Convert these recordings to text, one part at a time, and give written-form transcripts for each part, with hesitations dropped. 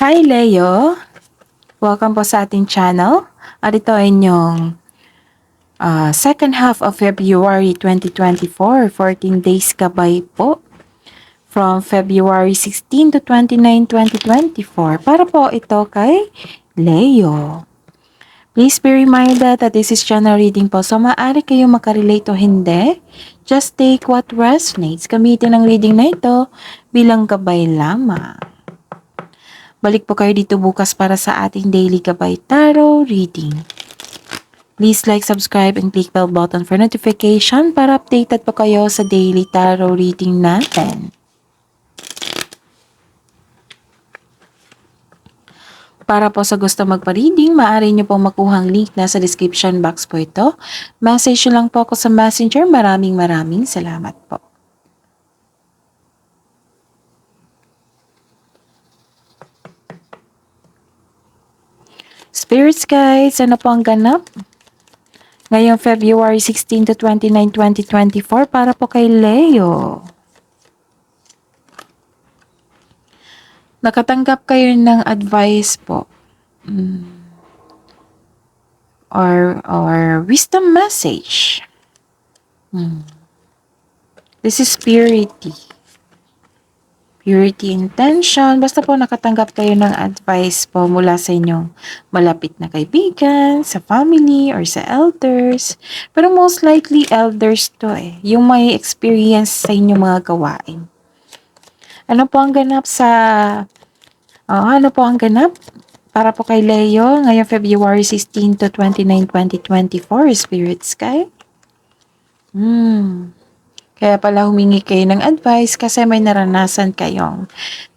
Hi Leo! Welcome po sa ating channel. At ito ay inyong second half of February 2024. 14 days gabay po. From February 16 to 29, 2024. Para po ito kay Leo. Please be reminded that this is channel reading po. So maaari kayo makarelate o hindi. Just take what resonates. Gamitin ang reading na ito bilang gabay lamang. Balik po kayo dito bukas para sa ating daily gabay tarot reading. Please like, subscribe, and click bell button for notification para updated po kayo sa daily tarot reading natin. Para po sa gusto magpa-reading, maaari nyo pong makuha ang link na sa description box po ito. Message lang po ako sa messenger. Maraming salamat po. Spirits guides, ano po ang ganap? Ngayong February 16 to 29, 2024 para po kay Leo. Nakatanggap kayo ng advice po. Or wisdom message. This is purity. Purity intention. Basta po nakatanggap kayo ng advice po mula sa inyong malapit na kaibigan, sa family, or sa elders. Pero most likely elders to yung may experience sa inyong mga gawain. Ano po ang ganap para po kay Leo ngayong February 16 to 29, 2024, Spirit Sky? Kaya pala humingi kayo ng advice kasi may naranasan kayong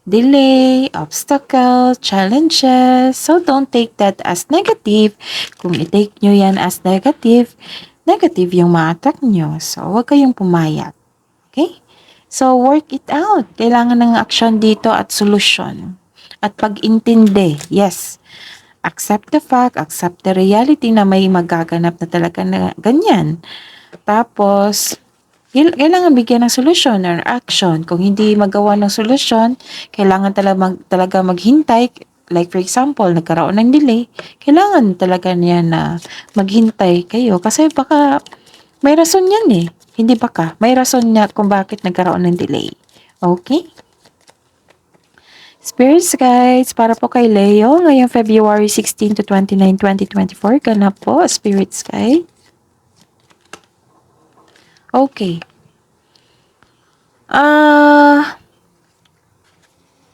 delay, obstacle, challenges. So don't take that as negative. Kung i-take nyo yan as negative, negative yung ma-attack nyo. So huwag kayong pumayag. Okay? So work it out. Kailangan ng action dito at solusyon. At pag-intindi. Yes. Accept the fact, accept the reality na may magaganap na talaga na ganyan. Tapos, kailangan bigyan ng solusyon or action. Kung hindi magawa ng solusyon, kailangan talaga maghintay. Like for example, nagkaroon ng delay, kailangan talaga niya na maghintay kayo. Kasi baka may rason yan Hindi baka, may rason niya kung bakit nagkaroon ng delay. Okay? Spirits guides, para po kay Leo, ngayong February 16 to 29, 2024, ganap po, Spirits guide. Okay.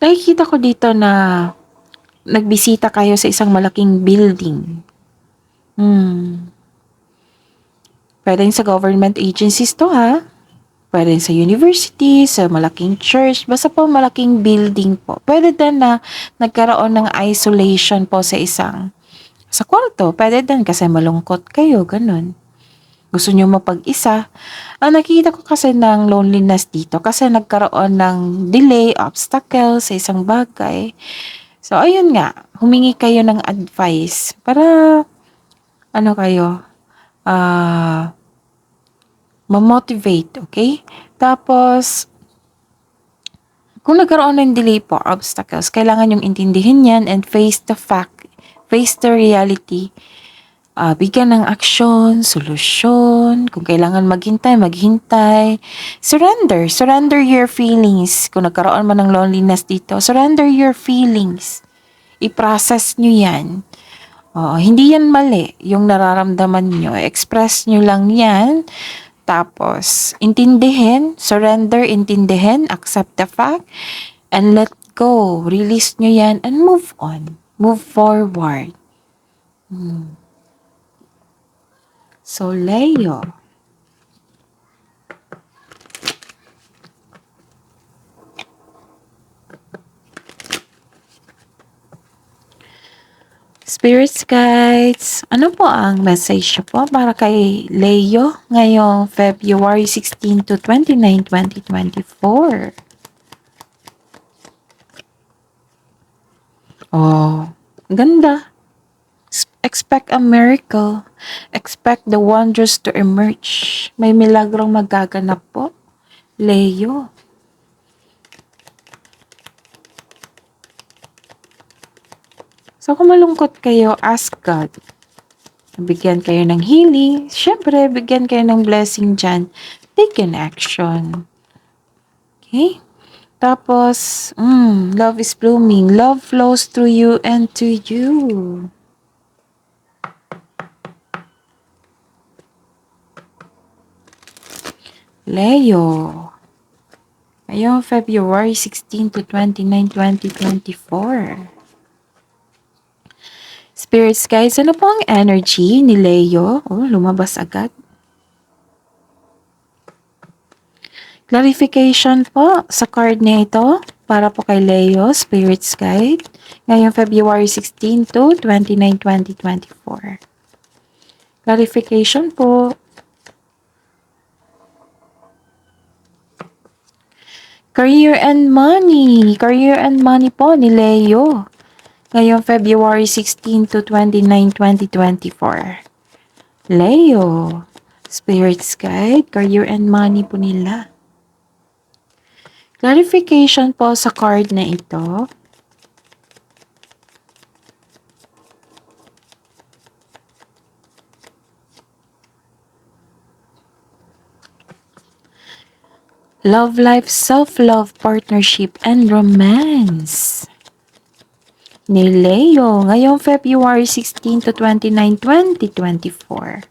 Nakikita ko dito na nagbisita kayo sa isang malaking building. Pwede sa government agencies to Pwede sa university, sa malaking church, basta po malaking building po. Pwede din na nagkaroon ng isolation po sa kwarto. Pwede din kasi malungkot kayo, ganun. Gusto nyo mapag-isa. Nakikita ko kasi ng loneliness dito kasi nagkaroon ng delay, obstacle sa isang bagay. So, ayun nga, humingi kayo ng advice para, ma-motivate, okay? Tapos, kung nagkaroon ng delay po, obstacles, kailangan yung intindihin yan and face the fact, face the reality. Bigyan ng aksyon, solusyon, kung kailangan maghintay. Surrender your feelings. Kung nagkaroon man ng loneliness dito, surrender your feelings. I-process nyo yan. Hindi yan mali, yung nararamdaman nyo. Express nyo lang yan. Tapos, intindihin, accept the fact, and let go. Release nyo yan and move on. Move forward. So, Leo. Spirits guides, ano po ang message po para kay Leo ngayong February 16 to 29, 2024? Ganda. Expect a miracle. Expect the wonders to emerge. May milagrong magaganap po, Leo. So, kung malungkot kayo, ask God. Bigyan kayo ng healing. Siyempre, bigyan kayo ng blessing dyan. Take an action. Okay? Tapos, love is blooming. Love flows through you and to you. Leo. Ngayong February 16 to 29, 2024. Spirits guys, ano po ang energy ni Leo? Oh, lumabas agad. Clarification po sa card na ito para po kay Leo, Spirits Guide, ngayong February 16 to 29, 2024. Clarification po. Career and money. Career and money po ni Leo, ngayong February 16 to 29, 2024. Leo, Spirits Guide, career and money po nila. Clarification po sa card na ito. Love life, self-love, partnership, and romance. Ni Leo, ngayong February 16 to 29, 2024.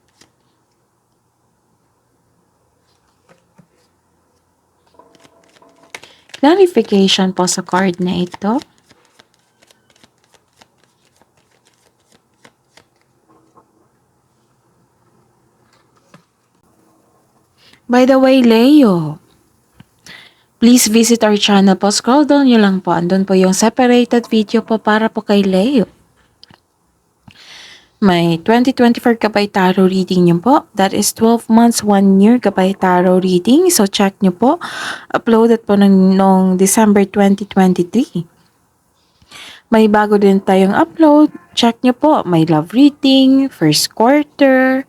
Clarification po sa card na ito. By the way, Leo, please visit our channel po. Scroll down nyo lang po. Andun po yung separated video po para po kay Leo. May 2024 Gabay Tarot reading nyo po. That is 12 months, 1 year Gabay Tarot reading. So, check nyo po. Uploaded po noong December 2023. May bago din tayong upload. Check nyo po. May love reading, first quarter,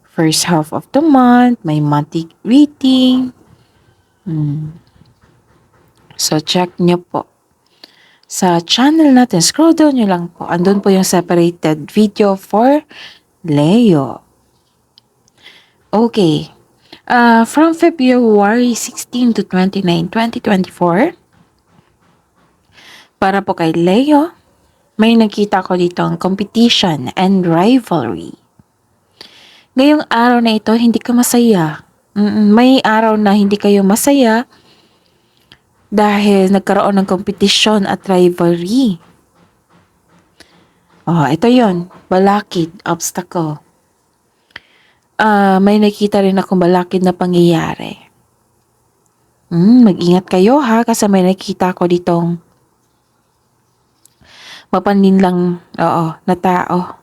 first half of the month, may monthly reading. So, check nyo po. Sa channel natin, scroll down nyo lang po. Andun po yung separated video for Leo. Okay. From February 16 to 29, 2024, para po kay Leo, may nakita ko dito ang competition and rivalry. Ngayong araw na ito, hindi ka masaya. May araw na hindi kayo masaya dahil nagkaroon ng competition at rivalry. Ito yon, balakid, obstacle. May nakita rin akong balakid na pangyayari. Mag-ingat kayo ha, kasi may nakita ko ditong mapaninlang, na tao.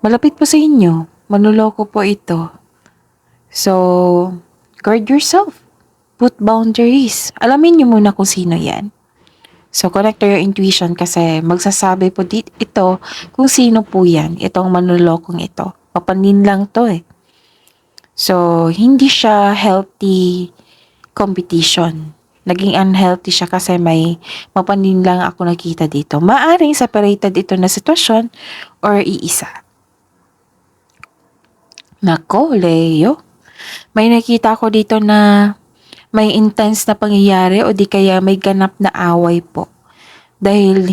Malapit po sa inyo, manloloko po ito. So, guard yourself. Put boundaries. Alamin nyo muna kung sino yan. So, connect to your intuition kasi magsasabi po ito kung sino po yan. Itong manlolokong ito. Papanin lang to eh. So, hindi siya healthy competition. Naging unhealthy siya kasi may mapanin lang ako nakita dito. Maaring separated ito na sitwasyon or iisa. Nako, Leo. May nakita ko dito na may intense na pangyayari o di kaya may ganap na away po. Dahil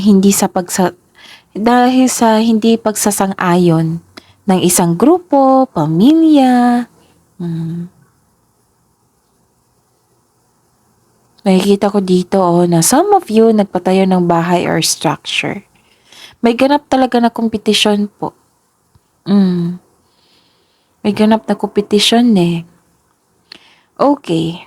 sa hindi pagsasang-ayon ng isang grupo, pamilya. Nakikita ko dito na some of you nagpatayo ng bahay or structure. May ganap talaga na kompetisyon po. May ganap na kompetisyon eh. Okay.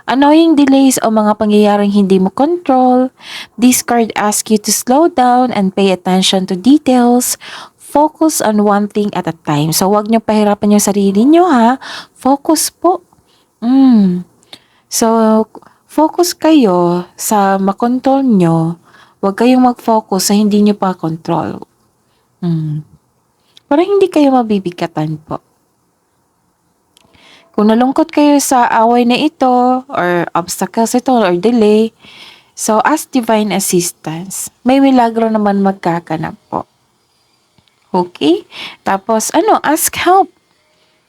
Annoying delays o mga pangyayaring hindi mo control. This card asks you to slow down and pay attention to details. Focus on one thing at a time. So, wag nyo pahirapan yung sarili nyo ha. Focus po. So, focus kayo sa makontrol nyo. Wag kayong mag-focus sa hindi nyo pa control. Para hindi kayo mabibigatan po. Kung nalungkot kayo sa away na ito, or obstacles ito, or delay, So, ask divine assistance. May milagro naman magkakanap po. Okay? Tapos, ask help.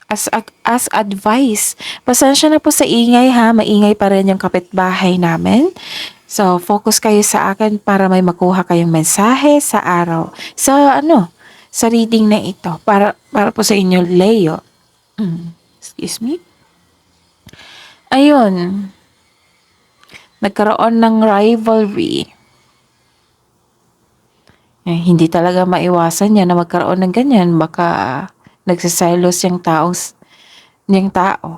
As advice. Pasensya na po sa ingay ha. Maingay pa rin yung kapitbahay namin. So, focus kayo sa akin para may makuha kayong mensahe sa araw. Sa reading na ito. Para po sa inyo, Leo. Excuse me. Ayun. Nagkaroon ng rivalry. Hindi talaga maiwasan yan na magkaroon ng ganyan. Baka nagsiselos yung tao.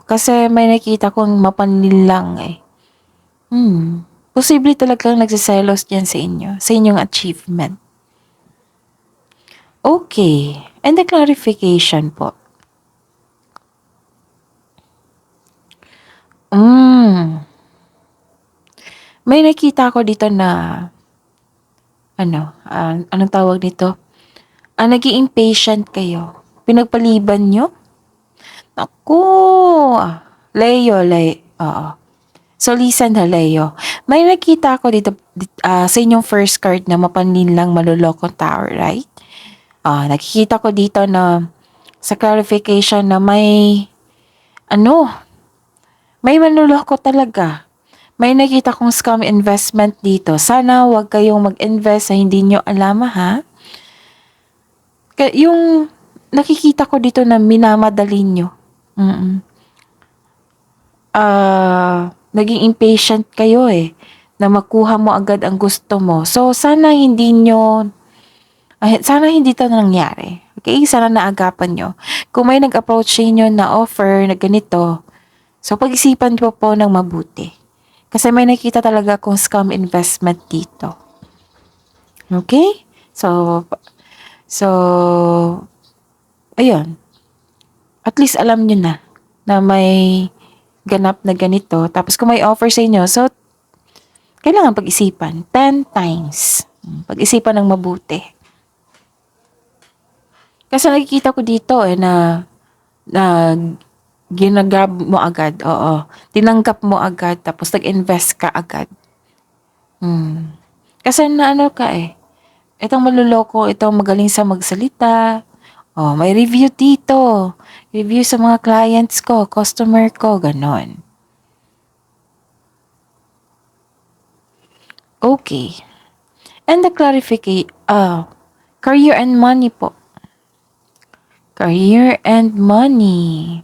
Kasi may nakita kong mapanlilang eh. Posible talagang nagsiselos yan sa inyo. Sa inyong achievement. Okay. And the clarification po. May nakita ko dito na anong tawag nito? Naging impatient kayo. Pinagpaliban nyo? Naku! Oo. So, listen ha, Leo. May nakita ko dito sa inyong first card na mapanlinlang malulokong tower, right? Nakikita ko dito na sa clarification na may manluloko talaga. May nakita kong scam investment dito. Sana wag kayong mag-invest sa hindi nyo alam ha. Yung nakikita ko dito na minamadali nyo. Naging impatient kayo na makuha mo agad ang gusto mo. So, sana hindi ito nangyari. Okay? Sana naagapan nyo. Kung may nag-approach sa inyo na offer na ganito, so pag-isipan ko po ng mabuti. Kasi may nakita talaga akong scam investment dito. Okay? So, ayun. At least alam nyo na may ganap na ganito. Tapos kung may offer sa inyo, so, kailangan pag-isipan. 10 times. Pag-isipan ng mabuti. Kasi nakikita ko dito na ginagrab mo agad. Oo. Tinanggap mo agad. Tapos nag-invest ka agad. Kasi itong maluloko, itong magaling sa magsalita. May review dito. Review sa mga clients ko, customer ko, ganon. Okay. And the clarification, career and money po. Career and money.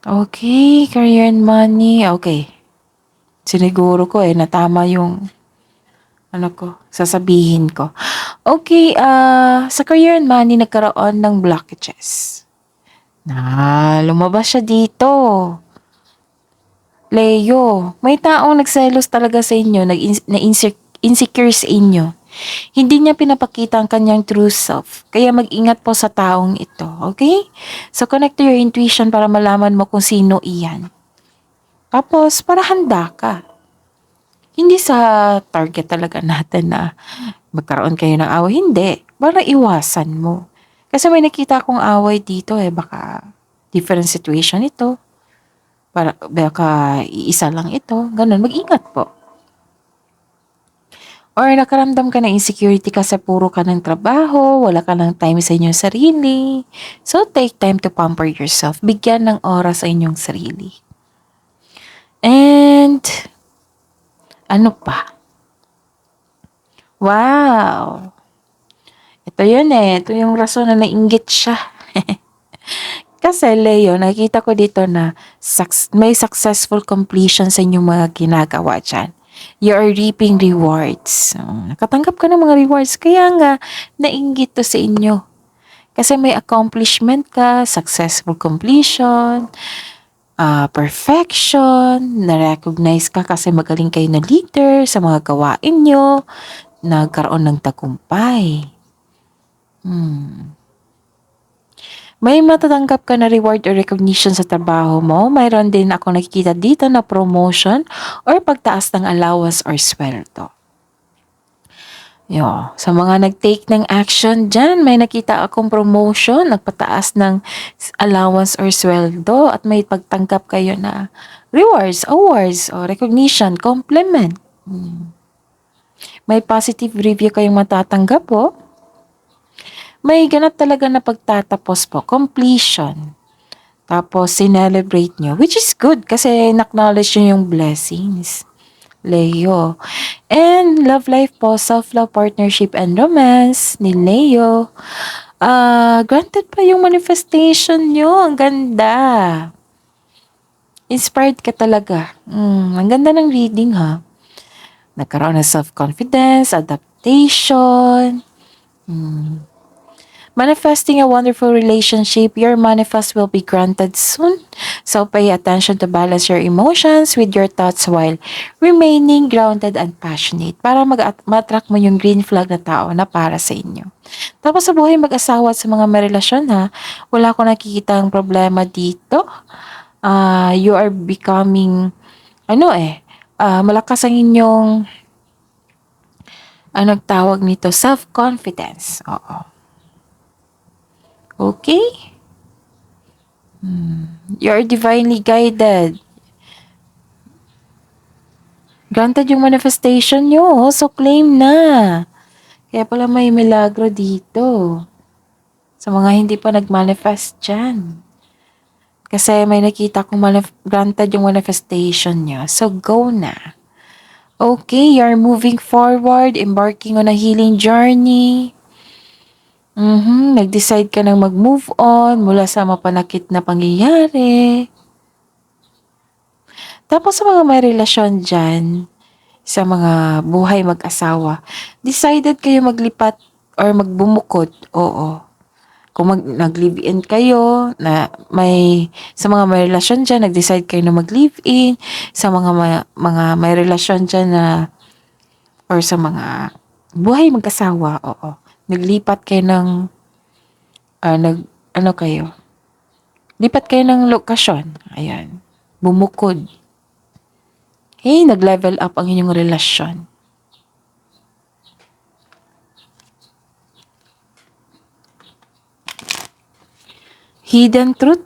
Okay, career and money. Okay. Siniguro ko na tama yung sasabihin ko. Okay, sa career and money nagkaroon ng blockages. Lumabas siya dito. Leo, may taong nagselos talaga sa inyo, insecure sa inyo. Hindi niya pinapakita ang kanyang true self. Kaya mag-ingat po sa taong ito. Okay? So, connect to your intuition para malaman mo kung sino iyan. Tapos, para handa ka. Hindi sa target talaga natin na magkaroon kayo ng away. Hindi. Para iwasan mo. Kasi may nakita akong away dito baka different situation ito. Baka iisa lang ito. Ganun. Mag-ingat po. Or nakaramdam ka ng insecurity kasi puro ka ng trabaho, wala ka ng time sa inyong sarili. So, take time to pamper yourself. Bigyan ng oras sa inyong sarili. And, ano pa? Wow! Ito yun Ito yung rason na nainggit siya. Kasi, Leo, nakita ko dito na may successful completion sa inyong mga ginagawa dyan. You are reaping rewards. Nakatanggap ka ng mga rewards. Kaya nga, nainggit to sa inyo. Kasi may accomplishment ka, successful completion, perfection, na-recognize ka kasi magaling kayo na leader sa mga gawain nyo, nagkaroon ng tagumpay. May matatanggap ka na reward or recognition sa trabaho mo. Mayroon din ako nakikita dito na promotion or pagtaas ng allowance or sweldo. Sa mga nag-take ng action dyan, may nakita akong promotion, nagpataas ng allowance or sweldo at may pagtanggap kayo na rewards, awards, o recognition, compliment. May positive review kayong matatanggap po. May ganap talaga na pagtatapos po, completion. Tapos, sinelebrate nyo, which is good kasi acknowledge nyo yung blessings. Leo. And love life po, self-love, partnership, and romance ni Leo. Granted pa yung manifestation nyo. Ang ganda. Inspired ka talaga. Ang ganda ng reading ha. Nagkaroon ng self-confidence, adaptation. Manifesting a wonderful relationship, your manifest will be granted soon. So pay attention to balance your emotions with your thoughts while remaining grounded and passionate para ma-attract mo yung green flag na tao na para sa inyo. Tapos sa buhay mag-asawa at sa mga may relasyon ha, wala ko nakikita ang problema dito. You are becoming, malakas ang inyong, anong tawag nito, self-confidence. Oo. Okay? You're divinely guided. Granted yung manifestation nyo, so claim na. Kaya pala may milagro dito. Sa mga hindi pa nag-manifest dyan. Kasi may nakita kong granted yung manifestation nyo. So go na. Okay, you're moving forward, embarking on a healing journey. Nag-decide ka nang mag-move on mula sa mapanakit na pangyayari. Tapos sa mga may relasyon dyan, sa mga buhay mag-asawa, decided kayo maglipat or magbumukod. Oo. Kung nag-live-in kayo, na sa mga may relasyon dyan, nag-decide kayo na mag-live-in. Sa mga may relasyon dyan na, or sa mga buhay mag-asawa, oo. Naglipat kayo ng, lipat kayo ng lokasyon. Ayan. Bumukod. Okay, nag-level up ang inyong relasyon. Hidden truth.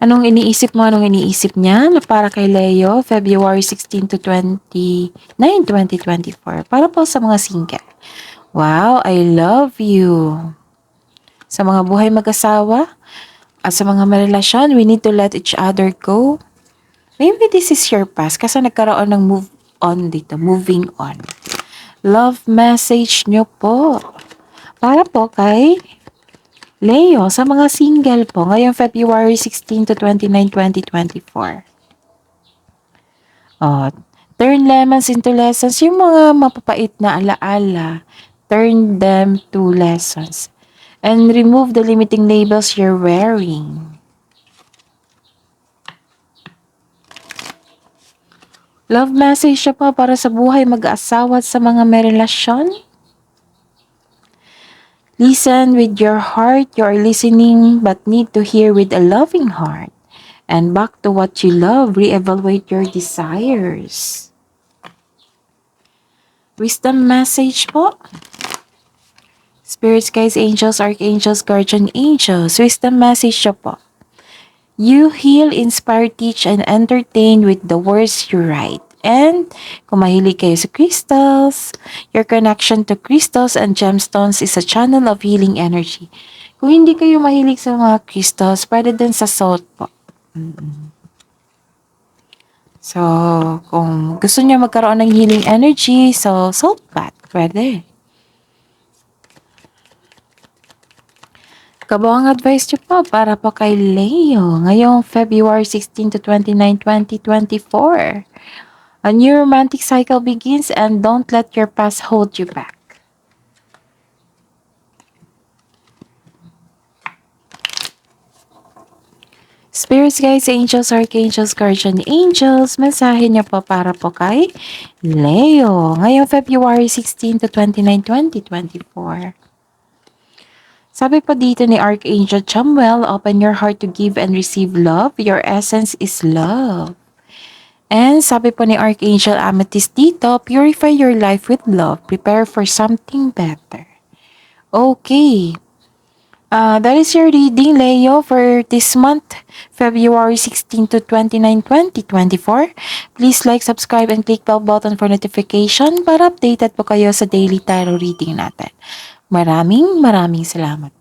Anong iniisip mo? Anong iniisip niya? Para kay Leo, February 16 to 29, 2024. Para po sa mga single. Wow, I love you. Sa mga buhay mag-asawa, at sa mga may relasyon, we need to let each other go. Maybe this is your past kasi nagkaroon ng move on dito, moving on. Love message nyo po. Para po kay Leo, sa mga single po, ngayong February 16 to 29, 2024. Turn lemons into lessons. Yung mga mapapait na alaala, turn them to lessons. And remove the limiting labels you're wearing. Love message siya pa para sa buhay mag-asawa at sa mga may relasyon. Listen with your heart. You are listening but need to hear with a loving heart. And back to what you love, reevaluate your desires. Wisdom message po. Spirits, guides, angels, archangels, guardian angels. Wisdom message siya po. You heal, inspire, teach, and entertain with the words you write. And kung mahilig kayo sa crystals, your connection to crystals and gemstones is a channel of healing energy. Kung hindi kayo mahilig sa mga crystals, pwede din sa salt po. So, kung gusto niyo magkaroon ng healing energy, so salt bath, pwede. Kabawang advice niyo po para po kay Leo ngayong February 16 to 29, 2024. A new romantic cycle begins and don't let your past hold you back. Spirits, guides, angels, archangels, guardian angels, mensahe niyo po para po kay Leo ngayong February 16 to 29, 2024. Sabi po dito ni Archangel Chamuel, open your heart to give and receive love. Your essence is love. And sabi po ni Archangel Amethyst dito, purify your life with love. Prepare for something better. Okay. That is your reading, Leo, for this month, February 16 to 29, 2024. Please like, subscribe, and click bell button for notification para updated po kayo sa daily tarot reading natin. Maraming salamat.